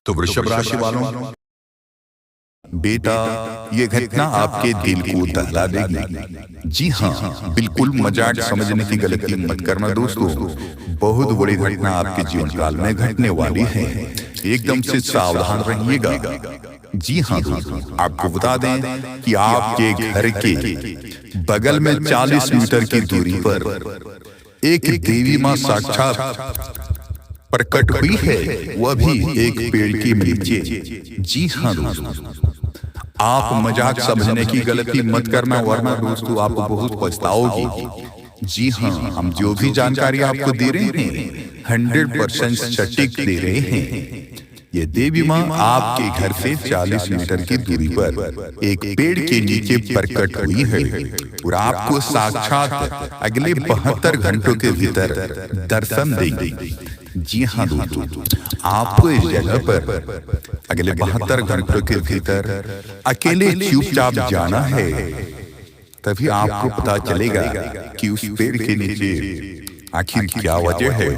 तो वृषभ राशि वालों, बेटा ये घटना आपके दिल को दहला देगी। जी हाँ, बिल्कुल मजाक समझने की गलती मत करना दोस्तों। बहुत बड़ी घटना आपके जीवन काल में घटने वाली है, एकदम से सावधान रहिएगा। जी हाँ दोस्तों, आपको बता दें कि आपके घर के बगल में 40 मीटर की दूरी पर एक देवी माँ साक्षात प्रकट हुई है, वह भी एक पेड़ के नीचे। जी हाँ दोस्तों, आप मजाक समझने की गलती मत करना, वरना दोस्तों आप बहुत पछताओगे। जी हाँ, हम जो भी जानकारी आपको दे रहे हैं 100% सटीक दे रहे हैं। ये देवी माँ आपके घर से 40 मीटर की दूरी पर एक पेड़ के नीचे प्रकट हुई है और आपको साक्षात अगले 72 घंटों के भीतर दर्शन देगी। जी हाँ दोस्तों, आपको इस जगह पर अगले 72 घंटों के भीतर अकेले चुपचाप जाना है, तभी आपको पता चलेगा कि उस पेड़ के नीचे आखिर क्या वजह है।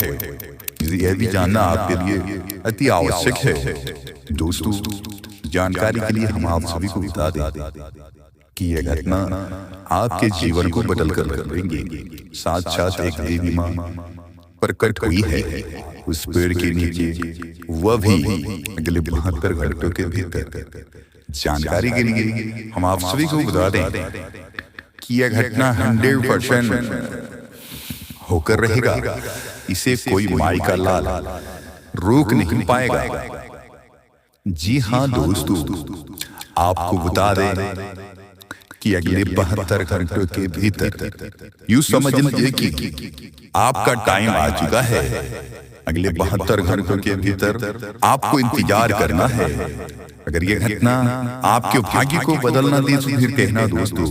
यह भी जानना आपके लिए अति आवश्यक है। दोस्तों, जानकारी के लिए हम आप सभी को बता दें कि यह घटना आपके जीवन को बदल कर रख देंगे। साथ साथ एक देवी माँ प्रकट हुई है उस पेड़ के नीचे, वह भी अगले 72 घंटों के भीतर। जानकारी के लिए हम आप सभी को बता दें कि यह घटना 100% होकर रहेगा। इसे कोई माई का लाल रोक नहीं पाएगा। जी हाँ दोस्तों, आपको बता दें कि अगले 72 घंटों के भीतर यूं समझ लीजिए कि आपका टाइम आ चुका है। अगले 72 घंटों के भीतर आपको इंतजार करना है। अगर यह घटना आपके भाग्य को बदलना दी तो फिर कहना दोस्तों,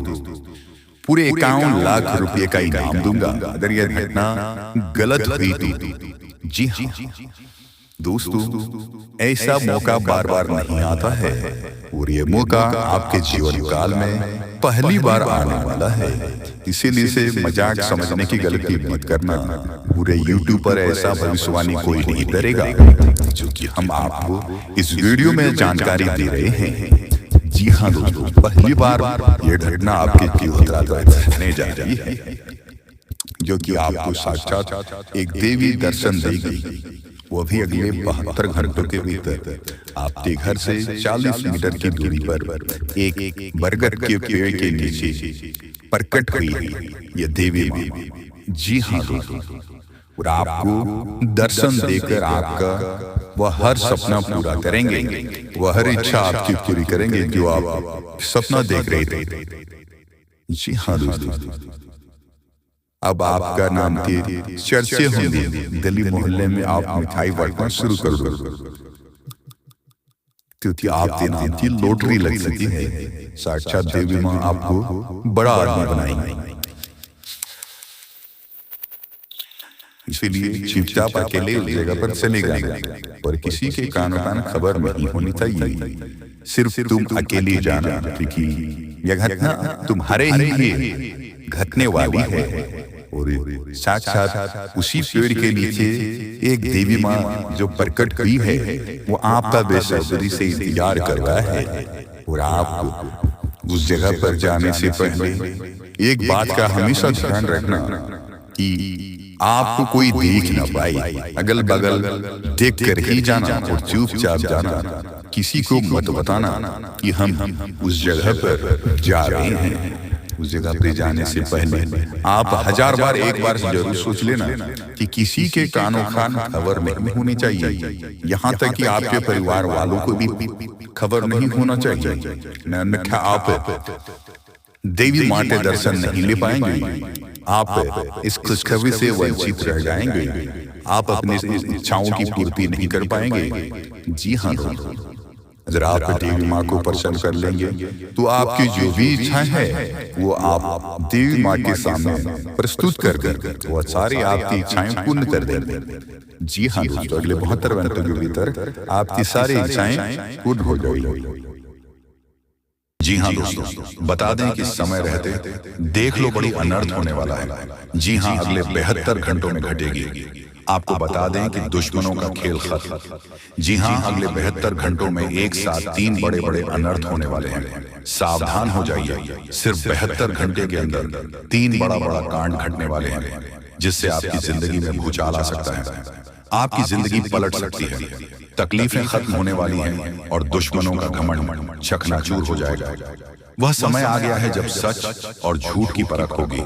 पूरे 51 लाख रुपए का इनाम दूंगा अगर यह घटना गलत हुई तो। जी हाँ दोस्तों, ऐसा मौका बार बार नहीं आता है और ये मौका आपके जीवन काल में पहली बार आने वाला है। इसीलिए इसे मजाक समझने की गलती मत करना। पूरे YouTube पर ऐसा भविष्यवाणी कोई नहीं करेगा, क्योंकि हम आपको इस वीडियो में जानकारी दे रहे हैं। जी हाँ दोस्तों, पहली बार ये घटना आपके जीवन काल में घटने जा रही है, जो कि आपको साक्षात एक देवी दर्शन देगी, वो भी अगले 72 घंटों के भीतर आपके घर से 40 मीटर की दूरी पर एक बरगद के पेड़ के नीचे प्रकट हुई है ये देवी माँ। जी हाँ दोस्तों, और आपको दर्शन देकर आपका वह हर सपना पूरा करेंगे, वह हर इच्छा आपकी पूरी करेंगे जो आप सपना देख रहे थे। जी हाँ दोस्तों, अब आपका नाम के चर्चे होंगे, गली मोहल्ले में आप मिठाई बांटना शुरू कर दो, क्योंकि आप दिन लॉटरी लग सकती है। साक्षात देवी माँ आपको बड़ा आदमी बनाएंगे। इसीलिए चुपचाप अकेले उस जगह पर चले गए और किसी के कानों कान खबर नहीं होनी चाहिए। सिर्फ तुम अकेले जाना, क्योंकि यह घटना तुम्हारे ही लिए घटने वाली है। और साथ साथ उसी पेड़ के नीचे एक देवी माँ जो प्रकट हुई है, वो आपका बेसब्री से इंतजार कर रहा है। और आप उस जगह पर जाने से पहले एक बात का हमेशा ध्यान रखना कि आपको कोई देख ना पाए। अगल बगल देख कर ही जाना और चुपचाप जाना। किसी को मत बताना कि हम उस जगह पर जा रहे हैं। उस जगह पे जाने से पहले आप 1000 बार एक बार जरूर सोच लेना कि किसी के कानों कान खबर नहीं होनी चाहिए। यहाँ तक कि आपके परिवार वालों को भी खबर नहीं होना चाहिए, अन्यथा आप देवी माँ के दर्शन नहीं ले पाएंगे। आप इस खुशखबरी से वंचित रह जाएंगे। आप अपनी इच्छाओं की पूर्ति नहीं कर पाएंगे। जी हाँ दोस्तों, अगर आप देवी माँ को प्रसन्न कर लेंगे तो आपकी जो भी इच्छा है वो आप देवी माँ के सामने प्रस्तुत कर देंगे, वो सारी आपकी इच्छाएं पूर्ण कर देंगे। जी हाँ दोस्तों, अगले 72 घंटों के भीतर आपकी सारी इच्छाएं पूर्ण हो जाएगी। जी हाँ दोस्तों, बता दें कि समय रहते देख लो बड़ी अनर्थ होने वाला है। जी हाँ, अगले 72 घंटों में घटेगी। आपको बता दें कि दुश्मनों का खेल खत्म। जी हां, अगले 72 घंटों में एक साथ 3 बड़े बड़े अनर्थ होने वाले हैं। सावधान हो जाइए, सिर्फ 72 घंटे के अंदर 3 बड़ा बड़ा कांड घटने वाले हैं, जिससे आपकी जिंदगी में भूचाल आ सकता है। आपकी जिंदगी पलट सकती है, तकलीफें खत्म होने वाली हैं और दुश्मनों का घमंड चकनाचूर हो जाएगा। वह समय आ गया है जब सच और झूठ की परख होगी,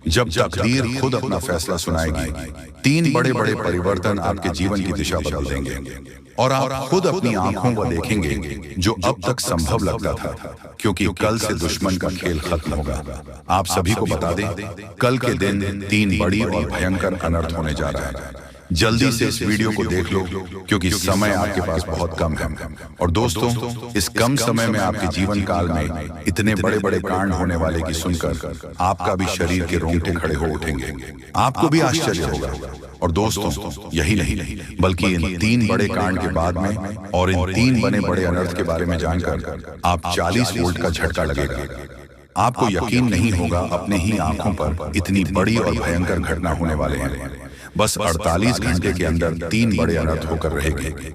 जब तकदीर खुद अपना फैसला सुनाएगी। 3 बड़े बड़े परिवर्तन आपके जीवन की दिशा बदल देंगे और आप खुद अपनी आंखों को देखेंगे जो अब तक संभव लगता था, क्योंकि कल से दुश्मन का खेल खत्म होगा। आप सभी को बता दें, कल के दिन 3 बड़ी और भयंकर अनर्थ होने जा रहा है। जल्दी से इस वीडियो को देख लो, क्योंकि समय आपके पास बहुत कम है। और दोस्तों, इस कम समय में आपके जीवन काल में इतने बड़े बड़े कांड होने वाले की सुनकर आपका भी शरीर के रोंगटे खड़े हो उठेंगे। आपको भी आश्चर्य होगा। और दोस्तों, यही नहीं बल्कि इन 3 बड़े कांड के बाद में और इन 3 बने बड़े अनर्थ के बारे में जानकर आप 40 वोल्ट का झटका लगेगा। आपको यकीन नहीं होगा, अपने ही आंखों पर इतनी बड़ी और भयंकर घटना होने वाले हैं। बस 48 घंटे के अंदर 3 बड़े अनर्थ होकर रहेंगे।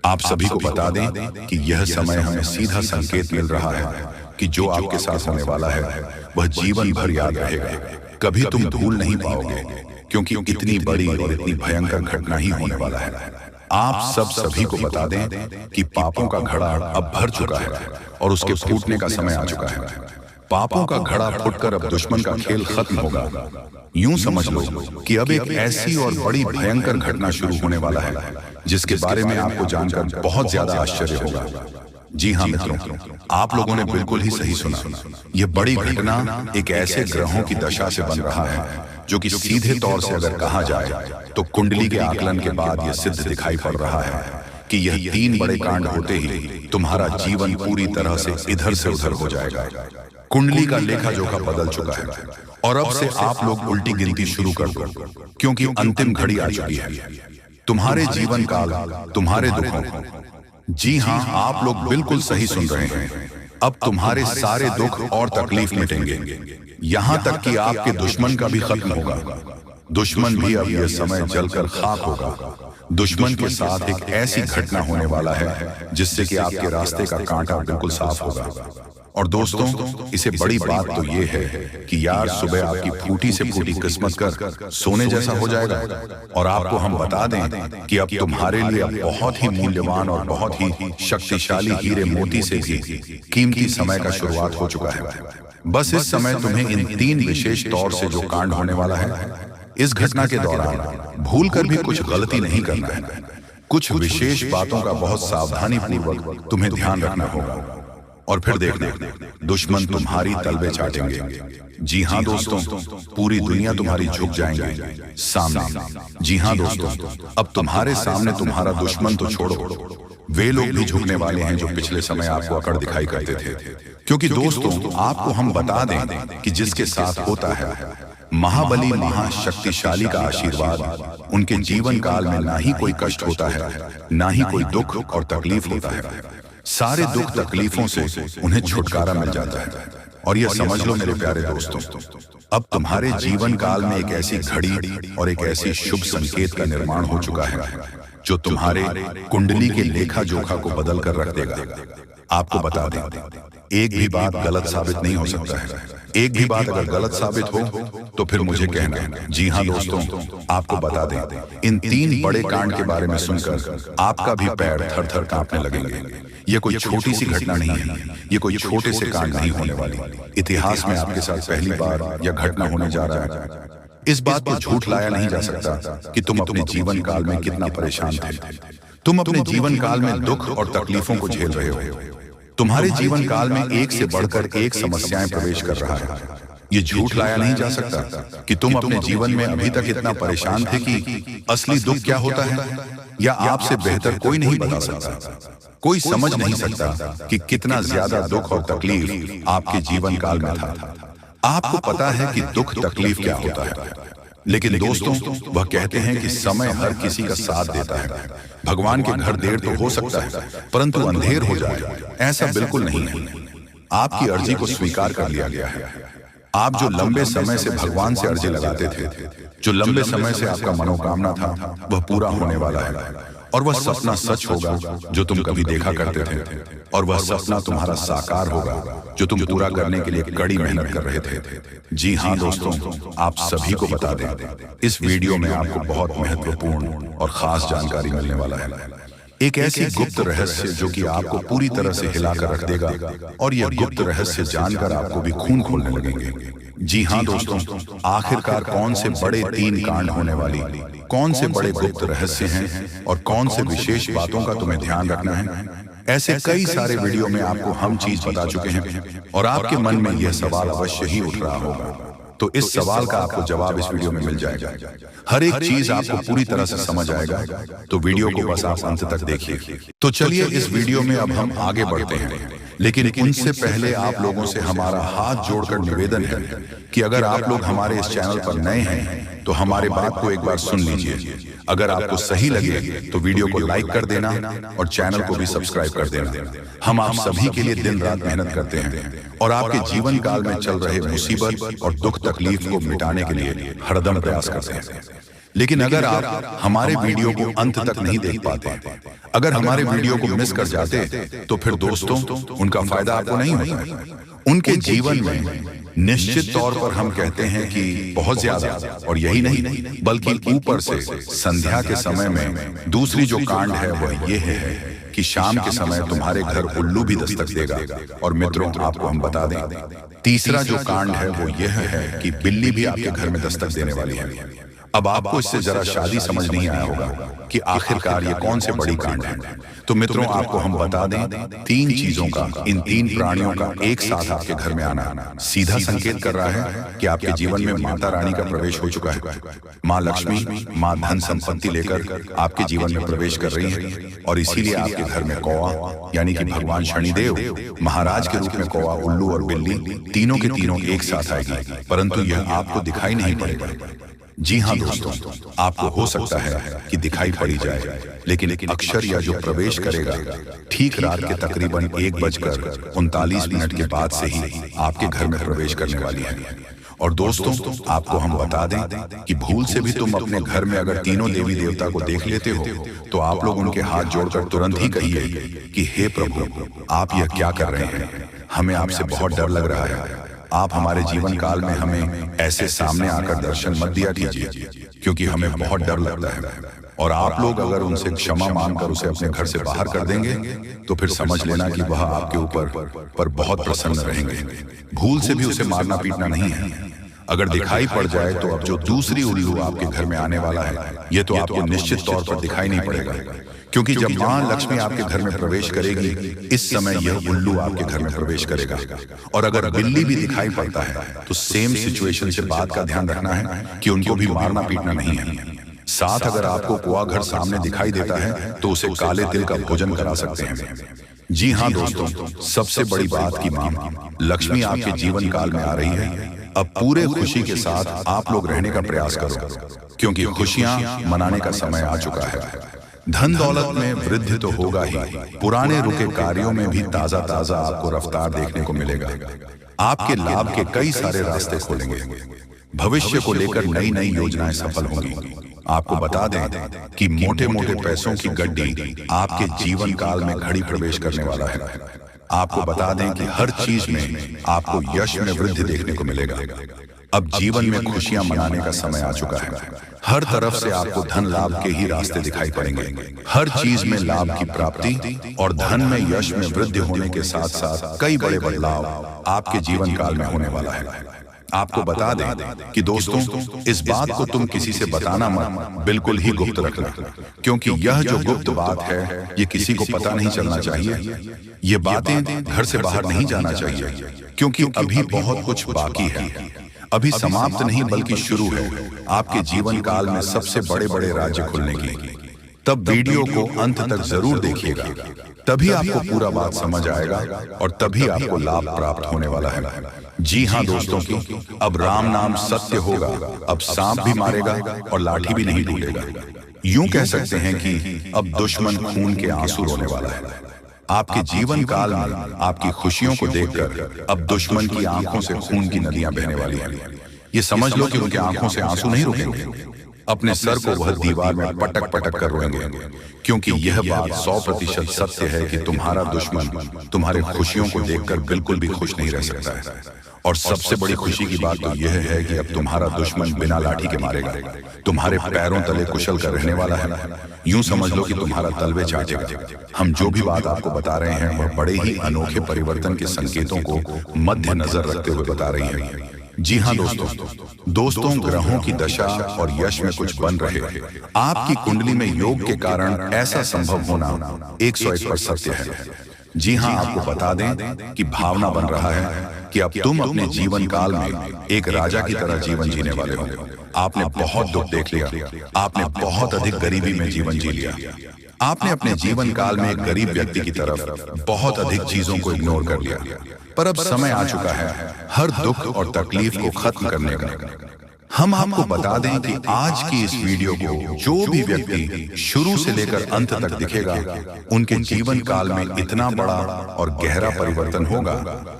आप सभी को बता दें कि यह समय हमें सीधा संकेत मिल रहा है कि जो आपके साथ होने वाला है वह जीवन भर याद रहेगा, कभी तुम भूल नहीं पाओगे, क्योंकि इतनी बड़ी और इतनी भयंकर घटना ही होने वाला है। आप सभी को बता दें कि पापों का घड़ा अब भर चुका है और उसके फूटने का समय आ चुका है। पापों का घड़ा फूटकर अब दुश्मन का खेल खत्म होगा। यूं समझ लो कि अब एक ऐसी और बड़ी भयंकर घटना शुरू होने वाला है, जिसके बारे में आपको जानकर बहुत ज्यादा आश्चर्य होगा। जी हां मित्रों, आप लोगों ने बिल्कुल ही सही सुना। यह बड़ी घटना एक ऐसे ग्रहों की दशा से बन रहा है, जो कि सीधे तौर से अगर कहा जाए तो कुंडली के आकलन के बाद यह सिद्ध दिखाई पड़ रहा है कि यह 3 बड़े कांड होते ही तुम्हारा जीवन पूरी तरह से इधर से उधर हो जाएगा। कुंडली का लेखा जोखा बदल चुका है और अब से आप लोग उल्टी गिनती शुरू कर दो, क्योंकि अंतिम घड़ी आ चुकी है। तुम्हारे जीवन काल, तुम्हारे दुखों, जी हां, आप लोग बिल्कुल सही सुन रहे हैं, अब तुम्हारे सारे दुख और तकलीफ मिटेंगे, यहां तक कि आपके दुश्मन का भी खत्म होगा। दुश्मन भी अब यह समय जलकर खाक होगा। दुश्मन के साथ एक ऐसी घटना होने वाला है जिससे कि आपके रास्ते का कांटा बिल्कुल साफ होगा। और दोस्तों, इसे बड़ी बात तो ये है कि यार सुबह आपकी फूटी से फूटी किस्मत कर सोने जैसा हो जाएगा। और आपको हम बता दें कि अब तुम्हारे लिए बहुत ही मूल्यवान और बहुत ही शक्तिशाली हीरे मोती से भी कीमती समय का शुरुआत हो चुका है। बस इस समय तुम्हें इन 3 विशेष तौर से जो कांड होने वाला है, इस घटना के दौरान भूल कर भी कुछ गलती नहीं करना है। कुछ विशेष बातों का बहुत सावधानी पूर्वक तुम्हें ध्यान रखना होगा। और फिर देखना, दुश्मन तुम्हारी तलवे चाटेंगे। जी हां दोस्तों, पूरी दुनिया तुम्हारी झुक जाएंगे सामने। जी हां दोस्तों, अब तुम्हारे सामने तुम्हारा दुश्मन तो छोड़ो, वे लोग भी झुकने वाले हैं जो पिछले समय आपको अकड़ दिखाई करते थे। क्योंकि दोस्तों, आपको हम बता दें कि जिसके साथ होता है महाबली महाशक्तिशाली का आशीर्वाद, उनके जीवन काल में ना ही कोई कष्ट होता है, ना ही कोई दुख और तकलीफ होता है। सारे दुख तकलीफों से उन्हें छुटकारा मिल जाता है। और यह समझ लो मेरे प्यारे दोस्तों, अब तुम्हारे जीवन काल में एक ऐसी घड़ी और एक ऐसी शुभ संकेत का निर्माण हो चुका है जो तुम्हारे कुंडली के लेखा जोखा को बदल कर रख देगा। आपको बता दें, एक भी बात गलत साबित नहीं हो सकता है। एक भी बात अगर गलत साबित हो तो फिर मुझे कहना। जी हां दोस्तों, आपको बता दें, इन 3 बड़े कांड के बारे में सुनकर आपका भी पैर थर थर कांपने लगेंगे। ये कोई छोटी सी घटना नहीं है, ये कोई छोटे से कांड नहीं होने वाली। इतिहास में आपके साथ पहली बार यह घटना होने जा रहा है। इस बात पर झूठ लाया नहीं जा सकता कि तुम अपने जीवन काल में कितना परेशान थे। तुम अपने जीवन काल में दुख और तकलीफों को झेल रहे हो। तुम्हारे जीवन काल में एक से बढ़कर एक समस्याएं प्रवेश कर रहा है। ये झूठ लाया नहीं जा सकता कि तुम अपने जीवन में अभी तक इतना परेशान थे कि असली दुख क्या होता है, या आपसे बेहतर कोई नहीं बता सकता। कोई समझ नहीं सकता कि कितना ज्यादा दुख और तकलीफ आपके जीवन काल में था। आपको पता है कि दुख तकलीफ क्या होता है, लेकिन दोस्तों, वह कहते हैं कि समय हर किसी का साथ देता है। भगवान के घर देर तो हो सकता है, परंतु अंधेर हो जाए ऐसा बिल्कुल नहीं है। आपकी अर्जी को स्वीकार कर लिया गया है। आप जो लंबे समय से भगवान से अर्जी लगाते थे, जो लंबे समय से आपका मनोकामना था वह पूरा होने वाला है, और वह सपना सच होगा जो तुम कभी देखा करते थे, और वह सपना तुम्हारा साकार होगा जो तुम पूरा करने के लिए कड़ी मेहनत कर रहे थे। जी हाँ दोस्तों, आप सभी को बता दें, इस वीडियो में आपको बहुत महत्वपूर्ण और खास जानकारी मिलने वाला है। एक ऐसी गुप्त रहस्य जो कि आपको पूरी तरह से हिलाकर रख देगा, और यह गुप्त रहस्य जानकर आपको भी खून खोलने लगेंगे। जी हाँ दोस्तों, आखिरकार कौन से बड़े 3 कांड होने वाली, कौन से बड़े गुप्त रहस्य हैं और कौन से विशेष बातों का तुम्हें ध्यान रखना है, ऐसे कई सारे वीडियो में आपको हम चीज बता चुके हैं, और आपके मन में यह सवाल अवश्य ही उठ रहा होगा। तो इस सवाल का आपको जवाब इस वीडियो में मिल जाएगा। हर एक चीज आपको पूरी तरह से समझ आएगा, तो वीडियो को बस आप अंत तक देखिए। तो चलिए इस वीडियो में अब हम आगे बढ़ते हैं, लेकिन उनसे पहले आप लोगों से हमारा हाथ जोड़कर निवेदन है कि अगर आप लोग हमारे इस चैनल पर नए हैं तो हमारे बात को एक बार सुन लीजिए। अगर आपको सही लगे तो वीडियो को लाइक कर देना और चैनल को भी सब्सक्राइब कर देना। हम आप सभी के लिए दिन रात मेहनत करते हैं और आपके जीवन काल में चल रहे मुसीबत और दुख तकलीफ को मिटाने के लिए हरदम प्रयास करते हैं। लेकिन अगर आप हमारे वीडियो को अंत तक नहीं देख पाते, अगर हमारे वीडियो को मिस कर जाते, तो फिर दोस्तों उनका फायदा आपको नहीं होता। उनके जीवन में निश्चित तौर पर हम कहते हैं कि बहुत ज्यादा, और यही नहीं बल्कि ऊपर से संध्या के समय में दूसरी जो कांड है वह ये है कि शाम के समय तुम्हारे घर उल्लू भी दस्तक देगा। और मित्रों आपको हम बता दें, तीसरा जो कांड है वो यह है कि बिल्ली भी आपके घर में दस्तक देने वाली है। अब आपको इससे जरा शादी समझ नहीं आया होगा कि आखिरकार ये कौन से बड़ी कांड है। तो मित्रों आपको हम बता दें, 3 चीजों का, इन 3 प्राणियों का एक साथ आपके घर में आना सीधा संकेत कर रहा है कि आपके जीवन में माता रानी का प्रवेश हो चुका है। माँ लक्ष्मी, माँ धन संपत्ति लेकर आपके जीवन में प्रवेश कर रही है, और इसीलिए आपके घर में कौवा यानी कि भगवान शनिदेव महाराज के रूप में कौवा, उल्लू और बिल्ली तीनों के तीनों एक साथ आएगी, परंतु यह आपको दिखाई नहीं पड़ेगा। जी हाँ दोस्तों, आपको हो सकता है कि दिखाई पड़ी जाए, लेकिन अक्षर या जो प्रवेश करेगा ठीक रात के तकरीबन 1:39 के बाद से ही आपके घर में प्रवेश करने वाली है। और दोस्तों आपको हम बता दें कि भूल से भी तुम अपने घर में अगर तीनों देवी देवता को देख लेते हो, तो आप लोग उनके हाथ जोड़कर तुरंत ही कहिए कि हे प्रभु, आप यह क्या कर रहे हैं, हमें आपसे बहुत डर लग रहा है। आप हमारे जीवन काल में हमें ऐसे सामने आकर दर्शन मत दिया कीजिए, क्योंकि हमें बहुत डर लगता है। और आप लोग अगर उनसे क्षमा मांगकर उसे अपने घर से बाहर कर देंगे, तो फिर समझ लेना कि वह आपके ऊपर बहुत प्रसन्न रहेंगे। भूल से भी उसे मारना पीटना नहीं है। अगर दिखाई पड़ जाए तो अब जो दूसरी उल्लू आपके घर में आने वाला है, ये तो आपको निश्चित तौर पर दिखाई नहीं पड़ेगा, क्योंकि जब मां लक्ष्मी आपके घर में प्रवेश करेगी, इस समय यह उल्लू आपके घर में प्रवेश करेगा। और अगर बिल्ली भी दिखाई पड़ता है तो सेम सिचुएशन से बात का ध्यान रखना है कि उनको भी मारना पीटना नहीं है। साथ अगर आपको कुआ घर सामने दिखाई देता है तो उसे काले तिल का भोजन करा सकते हैं। जी हाँ दोस्तों, सबसे बड़ी बात की मां लक्ष्मी आपके जीवन काल में आ रही है। अब पूरे खुशी के साथ आप लोग रहने का प्रयास करो, क्योंकि खुशियां मनाने का समय आ चुका है। धन दौलत में वृद्धि तो होगा ही, पुराने रुके कार्यों में भी ताजा ताजा आपको रफ्तार देखने को मिलेगा। आपके लाभ के कई सारे रास्ते खोलेंगे, भविष्य को लेकर नई नई योजनाएं सफल होंगी। आपको बता दें कि मोटे मोटे पैसों की गड्डी आपके जीवन काल में घड़ी प्रवेश करने वाला है। आपको बता दें कि हर चीज में आपको यश में वृद्धि देखने को मिलेगा। अब जीवन में खुशियां मनाने का समय आ चुका है। हर तरफ से आपको धन लाभ के ही रास्ते दिखाई पड़ेंगे। हर चीज में लाभ की प्राप्ति और धन में यश में वृद्धि होने के साथ साथ कई बड़े बदलाव आपके जीवन काल में होने वाला है। आपको बता दें कि दोस्तों, इस बात को तुम किसी से बताना मत, बिल्कुल ही गुप्त रखना, क्योंकि यह जो गुप्त बात है ये किसी को पता नहीं चलना चाहिए। ये बातें घर से बाहर नहीं जाना चाहिए, क्योंकि अभी बहुत कुछ बाकी है। अभी समाप्त नहीं बल्कि शुरू है आपके जीवन काल में सबसे बड़े बड़े राज्य खुलने की। तब वीडियो को अंत तक जरूर देखिएगा, तभी आपको पूरा बात समझ आएगा और तभी आपको लाभ प्राप्त होने वाला है। जी हाँ दोस्तों की अब राम नाम सत्य होगा। अब सांप भी मारेगा और लाठी भी नहीं टूटेगा। यूं कह सकते हैं कि अब दुश्मन खून के आंसू रोने वाला है। आपके जीवन काल में आपकी खुशियों को देखकर अब दुश्मन की आंखों से खून की नदियां बहने वाली हैं। ये समझ लो कि उनकी आंखों से आंसू नहीं रुकेंगे। अपने सर को वह दीवार में पटक पटक कर रोएंगे, क्योंकि यह बात 100% सत्य है कि तुम्हारा दुश्मन तुम्हारे खुशियों को देखकर बिल्कुल भी खुश नहीं रह सकता है। और सबसे बड़ी खुशी की बात तो यह है कि अब तुम्हारा दुश्मन बिना लाठी के मारेगा, तुम्हारे पैरों तले कुशल कर रहने वाला है। यूं समझ लो कि तुम्हारा तलवे चाटेगा। हम जो भी बात आपको बता रहे हैं वह बड़े ही अनोखे परिवर्तन के संकेतों को मद्देनजर रखते हुए बता रही है। जी हाँ दोस्तों, ग्रहों की दशा और यश में कुछ बन रहे आपकी कुंडली में योग के कारण ऐसा संभव होना 101% सत्य है। जी हाँ, आपको बता दें कि भावना बन रहा है कि अब तुम अपने जीवन काल में एक राजा की तरह जीवन जीने वाले हो। आपने बहुत दुख देख लिया, आपने बहुत अधिक गरीबी में जीवन जी लिया, आपने अपने जीवन काल में एक गरीब व्यक्ति की तरफ बहुत अधिक चीजों को इग्नोर कर लिया। पर अब समय आ चुका है हर दुख और तकलीफ को खत्म करने का। हम आपको बता दें कि आज की इस वीडियो को जो भी व्यक्ति शुरू से लेकर अंत तक दिखेगा, उनके जीवन काल में इतना बड़ा और गहरा परिवर्तन होगा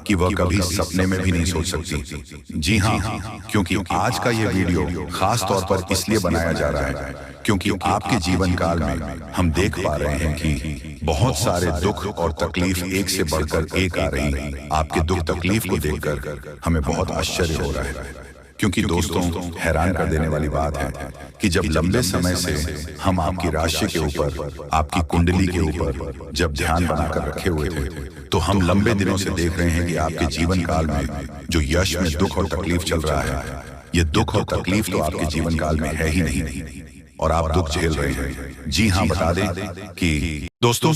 कि वह कभी सपने में भी नहीं सोच सकती। जी हाँ, क्योंकि आज का यह वीडियो खास तौर पर इसलिए बनाया जा रहा है क्योंकि आपके जीवन काल में हम देख पा रहे हैं कि बहुत सारे दुख और तकलीफ एक से बढ़कर एक आ रही है। आपके दुख तकलीफ को देखकर हमें बहुत आश्चर्य हो रहा है, क्योंकि दोस्तों हैरान कर देने वाली बात है कि जब लंबे समय से हम आपकी राशि के ऊपर, आपकी कुंडली के ऊपर जब ध्यान बनाकर रखे हुए थे, तो हम लंबे दिनों से देख रहे हैं कि आपके जीवन काल में जो यश में दुख और तकलीफ चल रहा है, ये दुख और तकलीफ तो आपके जीवन काल में है ही नहीं और आप दुख झेल रहे हैं। जी हाँ, बता दें कि दोस्तों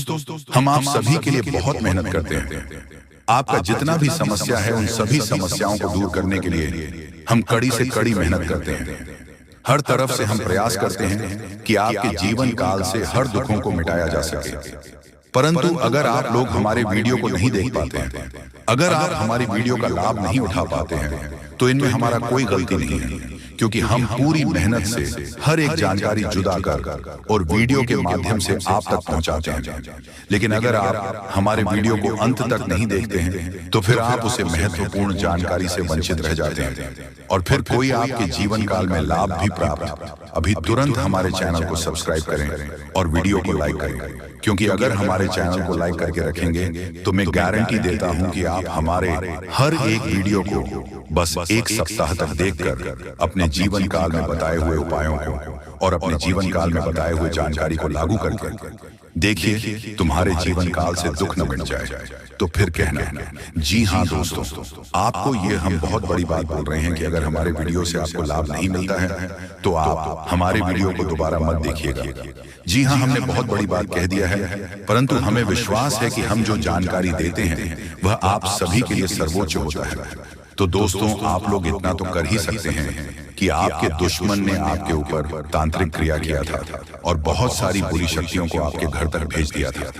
हम आप सभी के लिए बहुत मेहनत करते हैं। आपका जितना भी समस्या है उन सभी समस्याओं को दूर करने के लिए हम कड़ी से कड़ी मेहनत करते हैं। हर तरफ से हम प्रयास करते हैं कि आपके जीवन काल से हर दुखों को मिटाया जा सके। परंतु अगर आप लोग हमारे वीडियो को नहीं देख पाते हैं, अगर आप हमारी वीडियो का लाभ नहीं उठा पाते हैं, तो इनमें हमारा कोई गलती नहीं है, क्योंकि हम पूरी मेहनत से हर एक जानकारी जुदा कर और वीडियो के माध्यम से आप तक पहुंचाते हैं। लेकिन अगर आप हमारे वीडियो को अंत तक नहीं देखते हैं, तो फिर आप उसे महत्वपूर्ण जानकारी से वंचित रह जाते हैं और फिर कोई आपके जीवन काल में लाभ भी प्राप्त। अभी तुरंत हमारे चैनल को सब्सक्राइब करें और वीडियो को लाइक करें, क्योंकि अगर हमारे चैनल को लाइक करके रखेंगे तो मैं गारंटी देता हूं कि आप हमारे हर एक वीडियो को बस एक सप्ताह तक देखकर अपने जीवन काल में बताए हुए उपायों को और अपने जीवन काल में बताए हुए जानकारी को लागू करके देखिए, तुम्हारे जीवन काल से दुख न मिट जाए तो फिर कहना। जी हाँ दोस्तों, आपको ये हम बहुत बड़ी बात बोल रहे हैं कि अगर हमारे वीडियो से आपको लाभ नहीं मिलता है तो आप हमारे वीडियो को दोबारा मत देखिएगा। जी हाँ, हमने बहुत बड़ी बात कह दिया है, परंतु हमें विश्वास है कि हम जो जानकारी देते हैं वह आप सभी के लिए सर्वोच्च होता है। तो दोस्तों, आप लोग इतना तो कर ही सकते हैं कि आपके दुश्मन ने आपके ऊपर तांत्रिक क्रिया किया था और बहुत सारी बुरी शक्तियों को आपके घर तक भेज दिया था।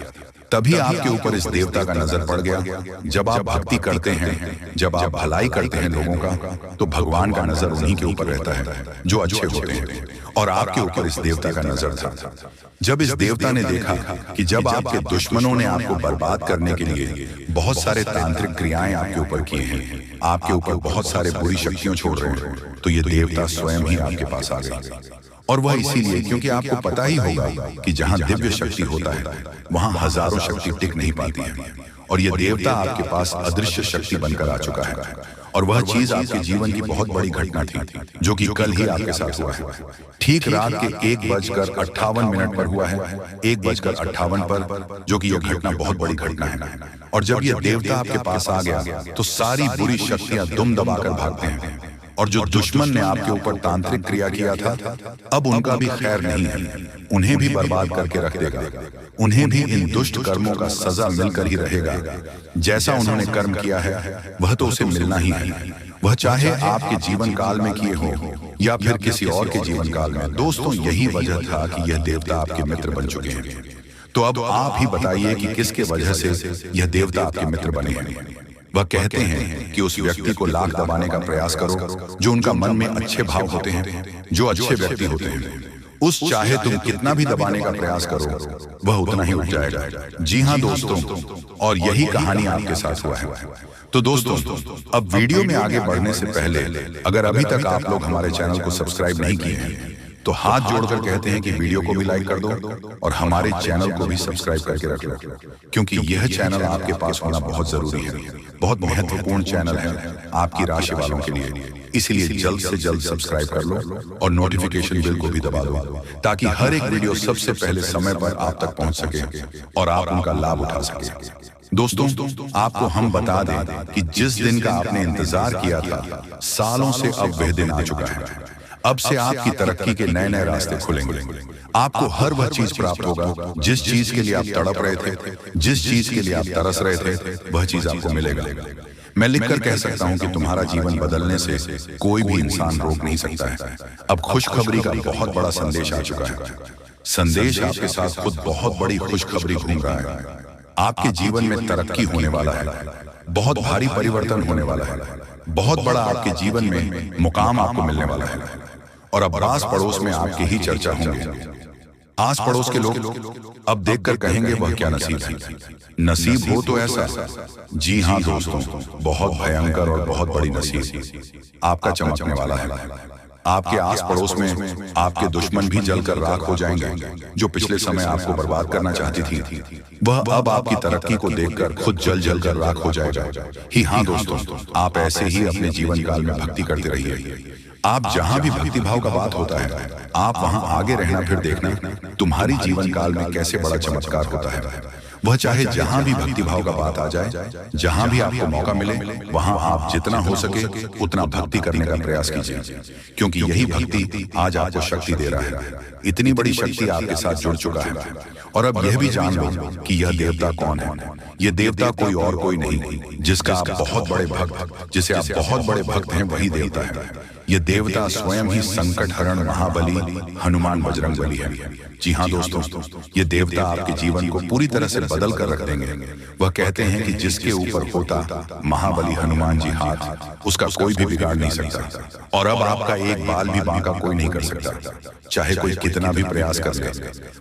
तभी आपके ऊपर इस देवता का नजर पड़ गया। जब आप भक्ति करते हैं, जब आप भलाई करते हैं लोगों का, तो भगवान का नजर उन्हीं के ऊपर रहता है जो अच्छे होते हैं, और आपके ऊपर इस देवता का नजर था। जब इस देवता ने देखा कि जब आपके दुश्मनों ने आपको बर्बाद करने के लिए बहुत सारे तांत्रिक क्रियाएं आपके ऊपर किए हैं, आपके ऊपर बहुत सारे बुरी शक्तियां छोड़ रहे हैं, तो ये देवता स्वयं ही आपके पास आ गए। और वह इसीलिए क्योंकि आपको पता ही होगा कि जहां दिव्य शक्ति होता है वहां हजारों शक्ति टिक नहीं पाती है, और यह देवता आपके पास अदृश्य शक्ति बनकर आ चुका है। और वह चीज आपके जीवन की बहुत बड़ी घटना थी जो कि कल ही आपके साथ हुआ है। ठीक रात के 1:58 पर हुआ है, 1:58 पर, जो कि यह घटना बहुत बड़ी घटना है। और जब यह देवता आपके पास आ गया तो सारी बुरी शक्तियां दुम दबाकर भागते हैं, और जो दुश्मन ने आपके ऊपर तांत्रिक क्रिया किया था अब उनका भी खैर नहीं है, उन्हें भी बर्बाद करके रख देगा। उन्हें भी इन दुष्ट कर्मों का सजा मिलकर ही रहेगा। जैसा उन्होंने कर्म किया है वह तो उसे मिलना ही है, वह चाहे आपके जीवन काल में किए हो या फिर किसी और के जीवन काल में। दोस्तों, यही वजह था कि यह देवता आपके मित्र बन चुके हैं। तो अब आप ही बताइए कि किसके वजह से यह देवता आपके मित्र बने हैं। वह कहते हैं कि उस व्यक्ति को लाख दबाने का प्रयास करो जो उनका मन में अच्छे भाव होते हैं, जो अच्छे व्यक्ति होते हैं। उस चाहे तुम कितना भी दबाने का प्रयास करो वह उतना ही उठ जाएगा। जी हाँ दोस्तों, और यही कहानी आपके साथ हुआ है। तो दोस्तों, अब वीडियो में आगे बढ़ने से पहले अगर अभी तक आप लोग हमारे चैनल को सब्सक्राइब नहीं किए हैं तो हाथ जोड़कर कहते हैं कि वीडियो को भी लाइक कर दो और हमारे चैनल को भी सब्सक्राइब करके रख लो, क्योंकि यह चैनल आपके पास होना बहुत जरूरी है, बहुत महत्वपूर्ण चैनल है आपकी राशि वालों के लिए। इसलिए जल्द से जल्द सब्सक्राइब कर लो और नोटिफिकेशन बेल को भी दबा दो, ताकि हर एक वीडियो सबसे पहले समय पर आप तक पहुंच सके और आप उनका लाभ उठा सके। दोस्तों, आपको हम बता दें कि जिस दिन का आपने इंतजार किया था, सालों से अब वह दिन आ चुका है। अब से आपकी तरक्की के नए नए रास्ते खुलेंगे। आपको हर वह चीज प्राप्त होगा जिस चीज के लिए आप तड़प रहे थे, जिस चीज के लिए आप तरस रहे थे, वह चीज आपको मिलेगा। मैं लिखकर कह सकता हूं कि तुम्हारा जीवन बदलने से कोई भी इंसान रोक नहीं सकता है। अब खुशखबरी का बहुत बड़ा संदेश आ चुका है। संदेश आपके साथ खुद बहुत बड़ी खुशखबरी घूम रहा है। आपके जीवन में तरक्की होने वाला है, बहुत भारी परिवर्तन होने वाला है, बहुत बड़ा आपके जीवन में मुकाम आपको मिलने वाला है। और अब आस पड़ोस में आपकी ही चर्चा होंगे। आस पड़ोस के लोग अब देखकर कहेंगे वह क्या नसीब है। नसीब हो तो ऐसा, जी हाँ दोस्तों, बहुत भयंकर और बहुत बड़ी नसीब आपका चमकने वाला है। आपके आस पड़ोस में आपके दुश्मन भी जलकर राख हो जाएंगे। जो पिछले समय आपको बर्बाद करना चाहती थी, वह अब आपकी तरक्की को देखकर खुद जल जल कर राख हो जाएगा। ही हाँ दोस्तों, आप ऐसे ही अपने जीवन काल में भक्ति करते रहिए। आप जहां भी भक्ति भाव का बात होता है, आप वहां आगे रहना, फिर देखना तुम्हारी जीवन काल में कैसे बड़ा चमत्कार होता है। वह चाहे जहां भी भक्ति भाव का बात आ जाए, जहां भी आपको मौका मिले, वहां आप जितना हो सके उतना भक्ति करने का प्रयास कीजिए, क्योंकि यही भक्ति आज आपको शक्ति दे रहा है। इतनी बड़ी शक्ति आपके साथ जुड़ चुका है। और अब यह भी जान लो कि यह देवता कौन है। यह देवता कोई और कोई नहीं, जिसका आप बहुत बड़े भक्त, जिसे आप बहुत बड़े भक्त हैं, वही देवता है। यह देवता स्वयं ही संकट हरण महाबली हनुमान बजरंग बली है। जी हाँ दोस्तों, ये देवता आपके जीवन को पूरी तरह से बदल कर रख देंगे। वह कहते हैं कि जिसके ऊपर होता महाबली हनुमान जी हाथ, उसका कोई भी बिगाड़ नहीं सकता। और अब आपका एक बाल भी बांका कोई नहीं कर सकता, चाहे कोई कितना भी प्रयास कर ले,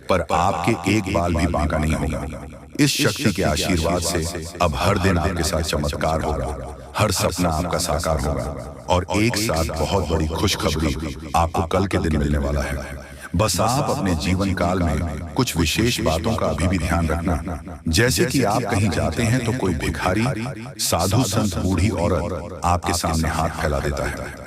पर आपके एक बाल भी बांका नहीं होगा। इस शक्ति के आशीर्वाद से अब हर दिन आपके साथ चमत्कार होगा, हर सपना आपका साकार होगा, और एक साथ बहुत बड़ी खुशखबरी आपको कल के दिन मिलने वाला है। बस आप अपने जीवन काल में कुछ विशेष बातों का अभी भी ध्यान रखना। जैसे कि आप कहीं जाते हैं तो कोई भिखारी, साधु, संत, बूढ़ी औरत आपके सामने हाथ फैला देता है।